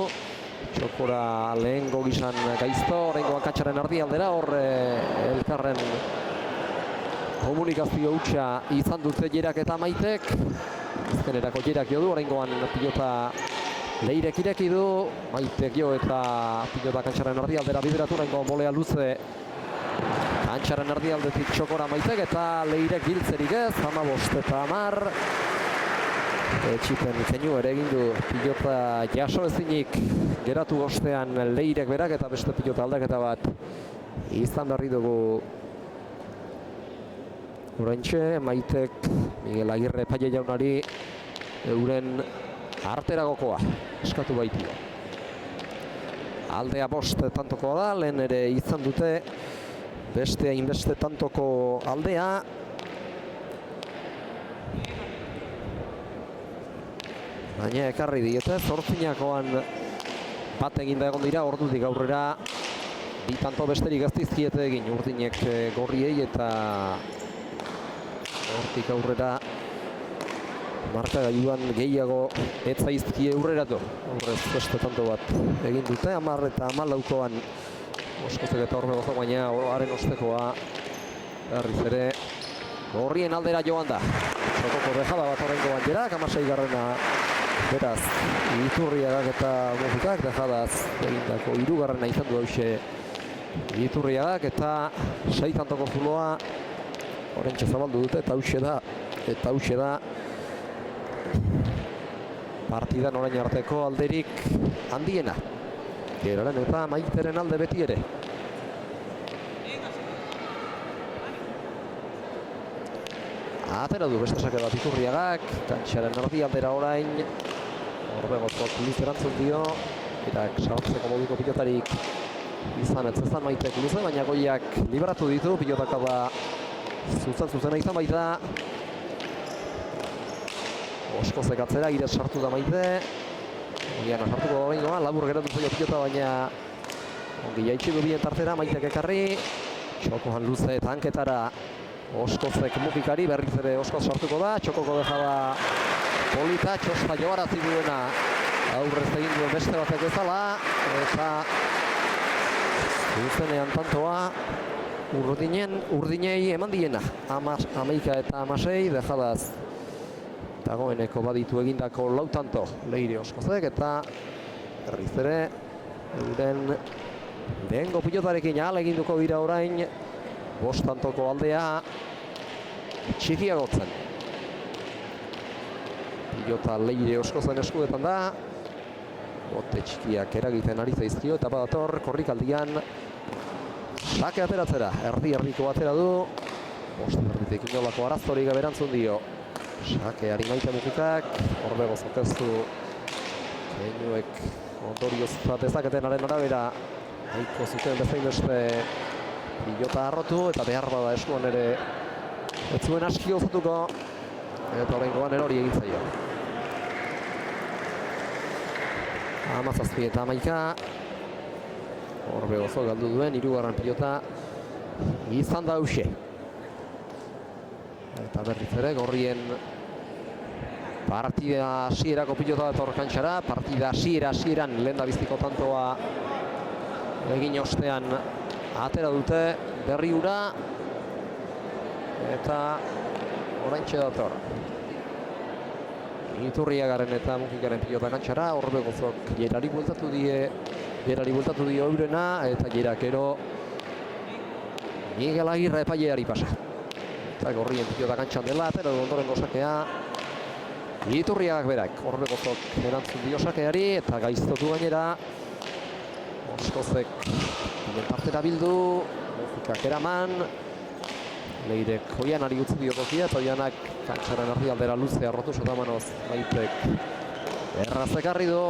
Txokora lehengo gizan gaizto, oraingoan kantxaren erdialdera, hor elkarren komunikazio hutsa izan dute Jerak eta Maitek. Azkenerako Jerak jo du, oraingoan pilota Leirek ireki du, Maitek jo eta pilota kantxaren erdialdera bideratu, oraingo molea luze kantxaren erdialdetik txokora Maitek eta Leirek biltzerik ez, 15-10. Etxipen keinu ere egin du pilota jaso ezinik geratu ostean Leirek berak eta beste pilota aldaketa bat izan berri dugu oraintxe. Maitek Miguel Agirre epaile jaunari euren arteragokoa eskatu baitio. Aldea bost tantokoa da, lehen ere izan dute beste hainbeste tantoko aldea. Baina ekarri diete, zortzinakoan bat eginda egon dira, ordutik aurrera Bi tanto besterik ez dizkiete egin urdinek gorriei eta hortik aurrera markagailuan gehiago ez zaizkie aurreratu. Horrez beste tanto bat egin dute 10 eta 14koan Oskozek eta Orbegozok, baina haren ostekoa berriz ere gorrien aldera joan da. Txokoko dejada bat horrengo banderak, 16garrena beraz Iturriagak eta Mujikak dejadaz egindako 3garrena izan du hause Iturriagak eta 6 tantoko zuloa horrentxe zabaldu dute eta hause da partidan orain arteko alderik handiena. Geraren eta Maiteren alde beti ere. Atera du beste sake bat Iturriagak, kantxaren erdi aldera orain. Orbegozok luze erantzun dio, irak sartzeko moduko pilotarik izan ez ezan Maitek luze, baina goiak liberatu ditu, pilotaka da zuzena izan baita. Oskozek atzera, irez sartu da Maite. Ogiana sartuko da behingoa, labur geratu zaio pilota, baina ongi jaitxidu bien tartera, Maitek ekarri. Txokoan luze tanketara Oskozek Mujikari, berriz ere Oskoz sartuko da, txokoko dejada polita, txosta joarazi duena aurrez egin duen beste batek bezala, eta zuzenean tantoa urdinei eman diena, 11 eta 16 dejadaz dagoeneko baditu egindako 4 tanto Leire Oskozek, eta berriz ere euren lehengo pilotarekin ahaleginduko dira orain 5 tantoko aldea txikiagotzen. Pilota Leire Oskozen eskudetan da, bote txikiak eragiten ari zaizkio eta badator korrikaldian sake ateratzera, erdi-erdiko atera du, 5 erditik inolako arazorik gabe erantzun dio. Sakeari Maite Mujikak, Orbegozok ez du keinuek ondorioz dezaketenaren arabera nahiko zuten bezain beste pilota harrotu eta behar bada eskuan ere ez zuen aski gozatuko eta horrengoan erori egin zaio. 17 eta 11 Orbegozok galdu duen 3. pilota izan da hause. Eta berriz ere gorrien partida hasierako pilota dator kantxara, partida hasieran lehendabiziko tantoa egin ostean atera dute berri ura eta oraintxe dator Iturriagaren eta Mujikaren pilota kantxara. Orbegozok Gerari bueltatu dio eurena eta Gerak ero Miguel Agirre epaileari pasa. Eta gorrien pilota kantxan dela, atera du ondorengo sakea Iturriagak berak. Orbegozok erantzun dio sakeari eta gaiztotu gainera Oskozek tartera bildu, Mujikak eraman, Leirek Oianari utzi dio tokia eta Oianak kantxaren erdialdera luze arrotu sotamanoz Maitek erraz ekarri du.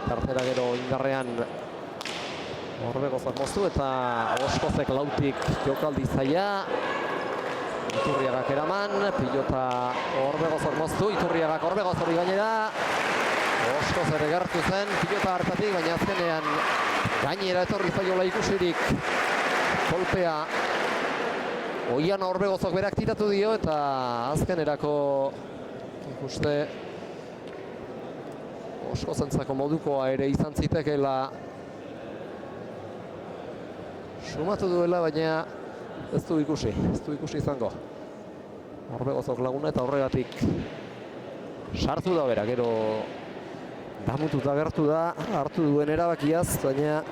Tartera gero indarrean Orbegozok moztu eta Oskozek lautik jokaldi zaila. Iturriagak eraman, pilota Orbegozok moztu, Iturriagak Orbegozori gainera. Oskoz ere gertu zen pilota hartatik, baina azkenean gainera etorri zaiola ikusirik kolpea Oiana Orbegozok berak tiratu dio eta azkenerako ikuste Oskozentzako modukoa ere izan zitekeela sumatu duela, baina ez du ikusi izango. Orbegozok laguna eta horregatik sartu da bera, gero damututa gertu da, hartu duen erabakiaz, baina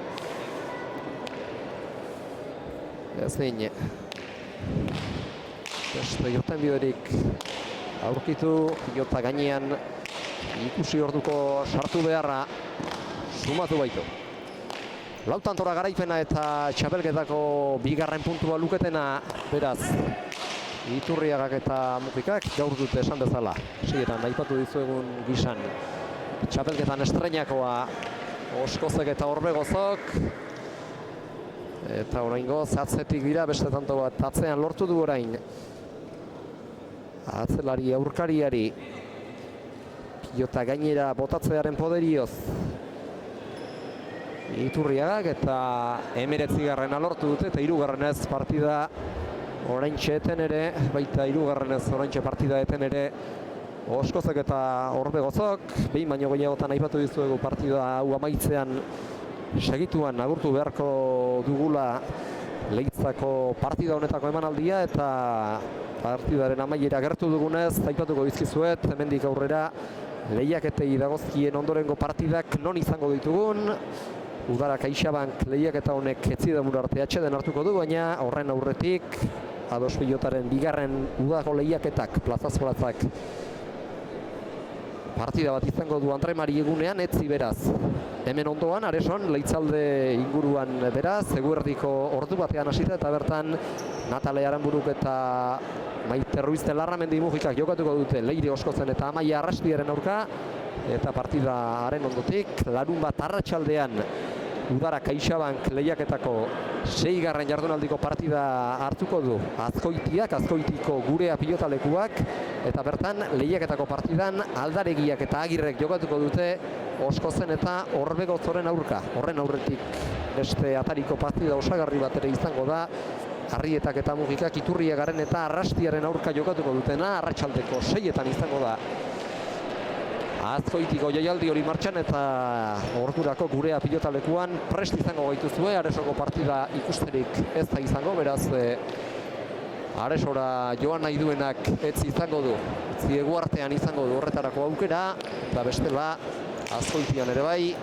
ezin beste joten biderik aurkitu, pilota gainean ikusi orduko sartu beharra sumatu baitu. 4 tantora garaipena eta txapelketako 2. puntua luketena, beraz Iturriagak eta Mujikak gaur dute esan bezala. Hasieran aipatu dizuegun gisan txapelketan estreinakoa Oskozek eta Orbegozok. Eta oraingoz atzetik dira, beste tanto bat atzean lortu du orain. Atzelari aurkariari pilota gainera botatzearen poderioz Iturriagak eta 19. lortu dute eta 3. partida oraintxe eten ere, baita 3. oraintxe partida eten ere Oskozek eta Orbegozok, behin baino gehiagotan aipatu dizuegu partida hau amaitzean segituan agurtu beharko dugula Leitzako partida honetako emanaldia eta partidaren amaiera gertu dugunez aipatuko dizkizuet hemendik aurrera lehiaketei dagozkien ondorengo partidak non izango ditugun. Udara CaixaBank lehiaketa honek etzidamur arte atxeden hartuko du, baina horren aurretik Ados Pilotaren bigarren udako lehiaketak plazaz-plazak partida bat izango du Andre Mari egunean, etzi beraz. Hemen ondoan, Areson, Leitzalde inguruan beraz, eguerdiko ordu batean hasita eta bertan Natale Aranburuk eta Maite Ruiz de Larramendi Mujikak jokatuko dute Leire Oskozen eta Amaia Arrastiaren aurka. Eta partida haren ondotik, larun bat arratsaldean Udara CaixaBank lehiaketako 6. jardunaldiko partida hartuko du Azkoitiak, Azkoitiko Gurea pilotalekuak, eta bertan lehiaketako partidan Aldaregiak eta Agirrek jokatuko dute Oskozen eta Orbegozoren aurka. Horren aurretik beste atariko partida osagarri bat ere izango da Arrietak eta Mugikak Iturriagaren eta Arrastiaren aurka jokatuko dutena, arratsaldeko 6etan izango da Azkoitiko jaialdi hori martxan eta ordurako Gurea pilotalekuan prest izango gaituzue. Aresoko partida ikusterik ez da izango, beraz Aresora joan nahi duenak ez izango du. Ziegu artean izango du horretarako aukera, eta bestela Azkoitian ere bai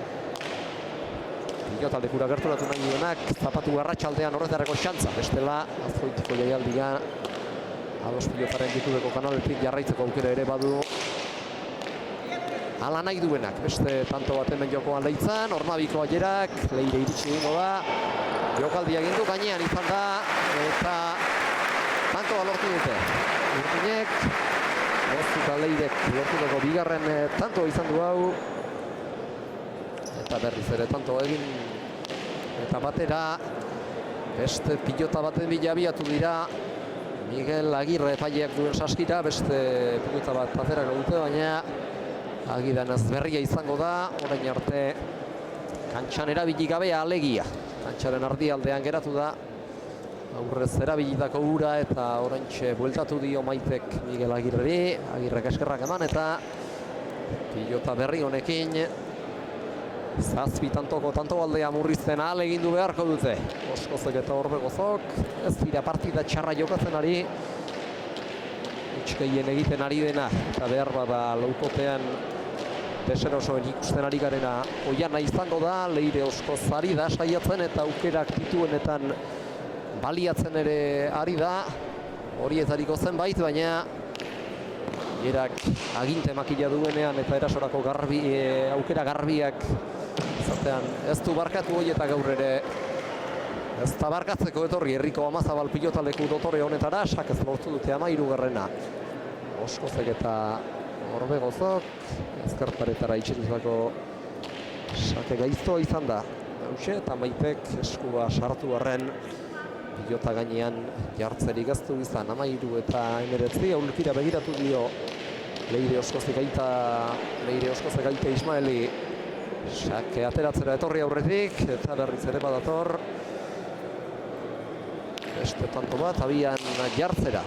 pilotalekura gerturatu nahi duenak zapatu arratsaldean horretarako xantza. Bestela Azkoitiko jaialdia Ados Pilotaren YouTubeko kanaletik jarraitzeko aukera ere badu. Hala nahi duenak, beste tanto bat hemen jokoan Leitzan, Ormabiko aierak, Leire iritsi egingo da, jokaldia egin du, gainean izan da, eta tantoa lortu dute. Urtinek, Moztuta Leirek lortutako bigarren tantoa izan du hau, eta berriz ere tantoa egin, eta batera, beste pilota baten bila abiatu dira, Miguel Agirre epaileak duen saskira, beste pilota bat aterako dute, baina agidanaz berria izango da, orain arte kantxan erabili gabe alegia. Kantxaren ardialdean geratu da, aurrez erabilitako ura eta oraintxe bueltatu dio Maitek Miguel Agirreri, Agirrek eskerrak eman eta pilota berri honekin zazpi tantoko aldea murrizten ahal egin du beharko dute. Oskozek eta Orbegozok, ez dira partida txarra jokatzen ari, gehien egiten ari dena eta behar bada laukotean deserosoen ikusten ari garena oiana izango da. Leire Oskoz ari da saiatzen eta aukerak dituenetan baliatzen ere ari da, horietariko zenbait, baina Erak aginte makila duenean eta erasorako aukera garbiak izatean ez du barkatu hori eta gaur ere ez da barkatzeko etorri herriko Amazabal pilotaleku dotore honetara, sakez lortu dute 13. Oskozek eta Orbegozok ezkerparetara itxeritako sake gaiztoa izan da. Hauxe eta Maitek eskua sartu arren pilota gainean jartzerik ez du izan. 13 eta 19 aulkira begiratu dio Leire Oskozek aita Ismaeli sake ateratzera etorri aurretik eta berriz ere badator beste tanto bat abian jartzera.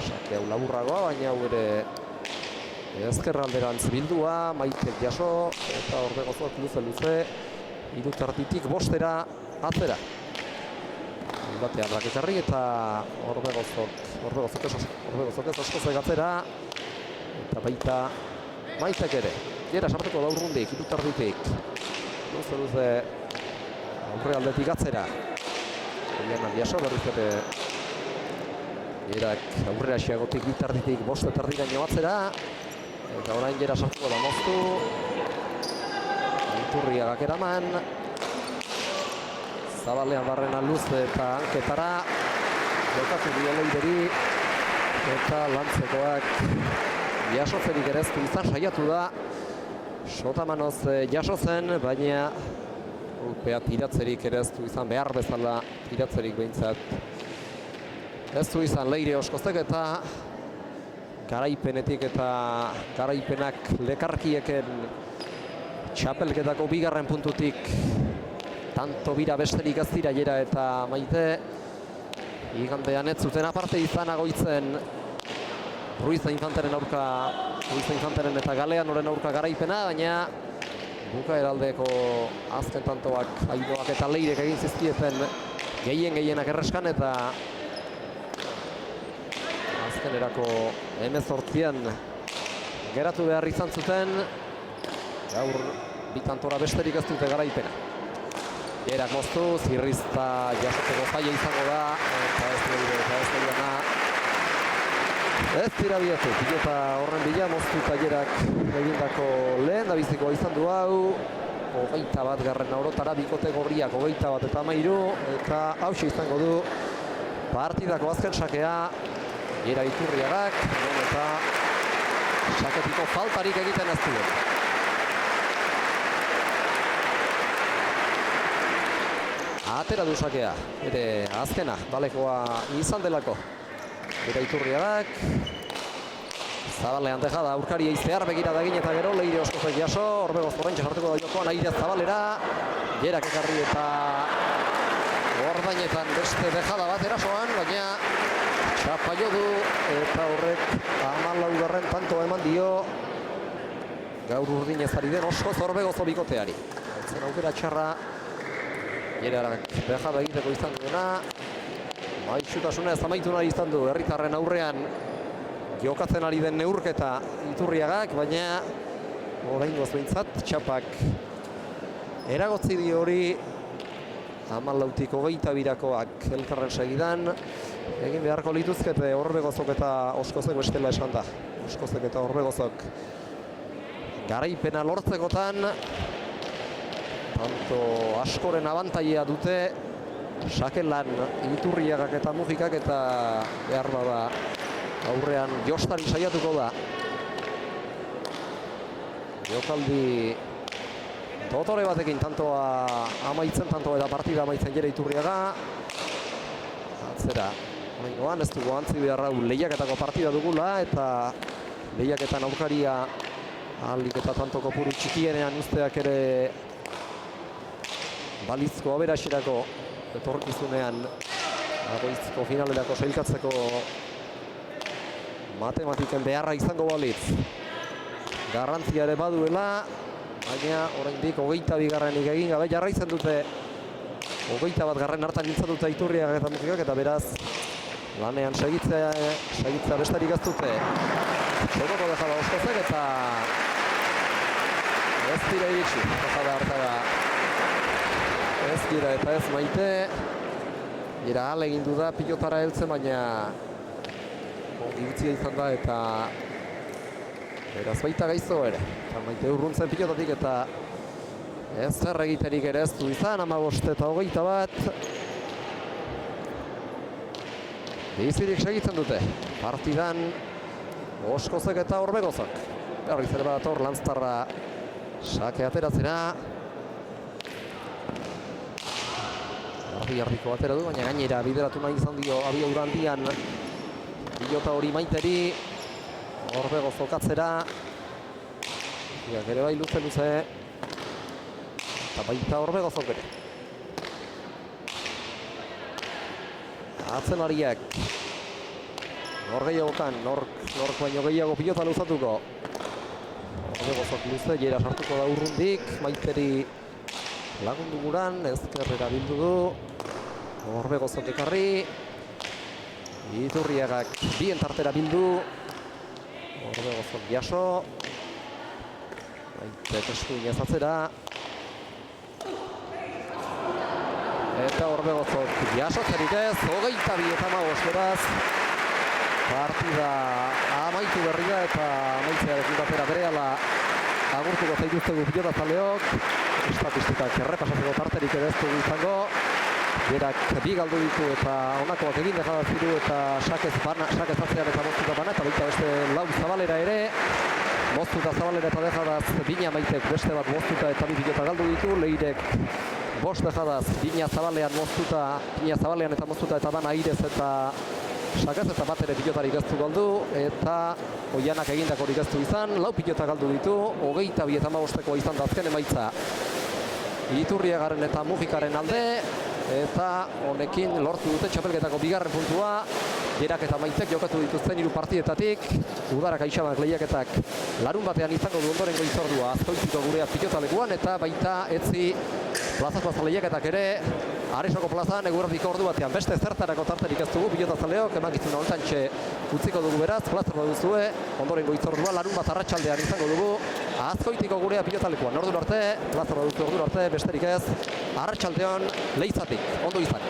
Sake hau laburragoa, baina hau ere ezkerralderantz bildua, Maitek jaso eta Orbegozok luze hirutarditik bostera atzera. Batean raketarri eta Orbegozok ez Oskozek atzera eta baita Maitek ere. Gera sartuko da urrundik, hirutarditik. Luze aurre aldetik atzera. Elianak jaso berriz ere Erak aurrera xeagotik bitarditik bostetardiraino atzera. Eta orain Gera sartuko da moztu. Iturriagak eraman. Zabalean barrena luze eta hanketara. Jokatu dio Leireri. Eta lantzekoak jasotzerik ere ez du izan saiatu da. Sotamanoz jaso zen, baina ulpea tiratzerik ere ez du izan behar bezala tiratzerik behintzat. Ez du izan Leire Oskozek eta garaipenetik eta garaipenak lekarkieken txapelketako bigarren puntutik tanto bira besterik ez dira Jera eta Maite. Igandean ez zuten aparte izan agoitzen Ruiz Infanteren eta Galeanoren aurka garaipena, baina bukaeraldeko azken tantoak Aidoak eta Leirek egin zizkieten gehienak erreskan, eta azkenerako 18an geratu behar izan zuten. Gaur bitantora besterik ez dute garaipena. Jerak moztu, Zirrizta jasoteko zaila izango da, eta ez lehiana. Ez dira bietu, pilota horren bila, moztu eta Jerak egindako lehen da bizikoa izan du hau. 21 garren aurotara, bikote gorriak 21 eta 13, eta hauxe izango du partidako azken sakea. Jera Iturriagak, eta saketiko faltarik egiten ez du. Atera du sakea, ere azkena, balekoa izan delako. Jera Iturriagak, Zabalean dejada, aurkari eiztear begira dagin eta gero, Leire Oskozek jaso, Orbegoz Torrentxe sartuko da jokoan, Aire Zabalera, Jerak ekarri eta ordainetan beste dejada bat erasoan, baina txapa jo du, eta horrek 14. tantoa eman dio. Gaur urdinez ari den Oskoz Orbegozo bikoteari. Zen aukera txarra, Jerak dejada egiteko izan duena. Maitxutasuna ez amaitu nahi izan du, herritarren aurrean jokatzen ari den neurketa Iturriagak, baina oraingoz behintzat txapak eragotzi dio hori. 14tik 22koak elkarren segidan. Egin beharko lituzkete Orbegozok eta Oskozek bestela esan da. Oskozek eta Orbegozok garaipena lortzekotan tanto askoren abantaia dute. Sakelan Iturriagak eta Mujikak, eta behar bada aurrean jostari saiatuko da. Jokaldi dotore batekin tantoa amaitzen, tantoa eta partida amaitzen Jera Iturriaga. Atzera, oraingoan ez dugu antzi behar hau lehiaketako partida dugula, eta lehiaketan aurkaria ahalik eta tanto kopuru txikienean usteak ere balizko aberaserako etorkizunean agoizko finalerako sailkatzeko matematiken beharra izango balitz. Garrantzia ere baduela, baina oraindik 22. egin gabe jarraitzen dute. 21 garren hartan giltza dute Iturriagak eta Mujikak, eta beraz lanean segitzea bestarik ez dute. Txokoko dejada Oskozek, eta ez dira iritsi. Dejada hartaga ez dira eta ez Maite. Jera alegin du da pilotara heltzen, baina ongibutzia izan da, eta beraz baita gaizto ere. Maite urruntzen pilotatik, eta ez zer egiterik ere ez du izan. 15 eta 21. Bizirik segitzen dute partidan Oskozek eta Orbegozok. Berriz ere badator Lanztarra sake ateratzera. Ardi-ardiko atera du, baina gainera bideratu nahi izan dio abiadura handian pilota hori Maiteri. Orbegozok atzera. Ere bai luze, eta baita Orbegozok ere. Atzelariak nor gehiagokan, nork baino gehiago pilota luzatuko. Orbegozok luze, Jera sartuko da urrundik, Maiteri lagundu guran, ezkerrera bildu du. Orbegozok ekarri, Iturriagak bien tartera bildu. Orbegozok jaso, Maite eskuinez atzera, eta Orbegozok jasotzerik ez. 22-15 beraz partida amaitu berri da, eta amaitzearekin batera berehala agurtuko zaituztegu pilota zaleok. Estatistikak errepasatzeko tarterik ere ez dugu izango. Jerak bi galdu ditu, eta honakoak egin dejada ziru, eta sakez atzean eta moztuta bana, eta baita beste lau Zabalera ere. Moztuta Zabalera eta dejadaz Bina Maitek beste bat moztuta eta bi pilota galdu ditu. Leirek 5 dejadaz Bina Zabalean eta moztuta, eta bana Airez eta sakez eta bat ere pilotarik ez du galdu, eta Oianak egindakorik ez du izan. 4 pilota galdu ditu, 22-15 izan da azken emaitza. Iturriagaren eta Mujikaren alde, eta honekin lortu dute txapelketako bigarren puntua. Gerak eta Maitek jokatu dituzten 3 partidetatik. Udara CaixaBank lehiaketak larun batean izango du ondorengo hitzordua Azkoitiko gurea pilotalekuan, eta baita Etzi plaza lehiaketak ere Aresoko plazan eguerdiko ordu batean. Beste zertarako tarterik ez dugu pilotazaleok, emankizuna hontantxe utziko dugu beraz, plazera duzue, ondorengo hitzordua larun bat arratsaldean izango dugu Azkoitiko gurea pilotalekuan. Ordura arte, plazera duzu ordura arte, besterik ez, arratsaldeon Leizatik, ondo izan.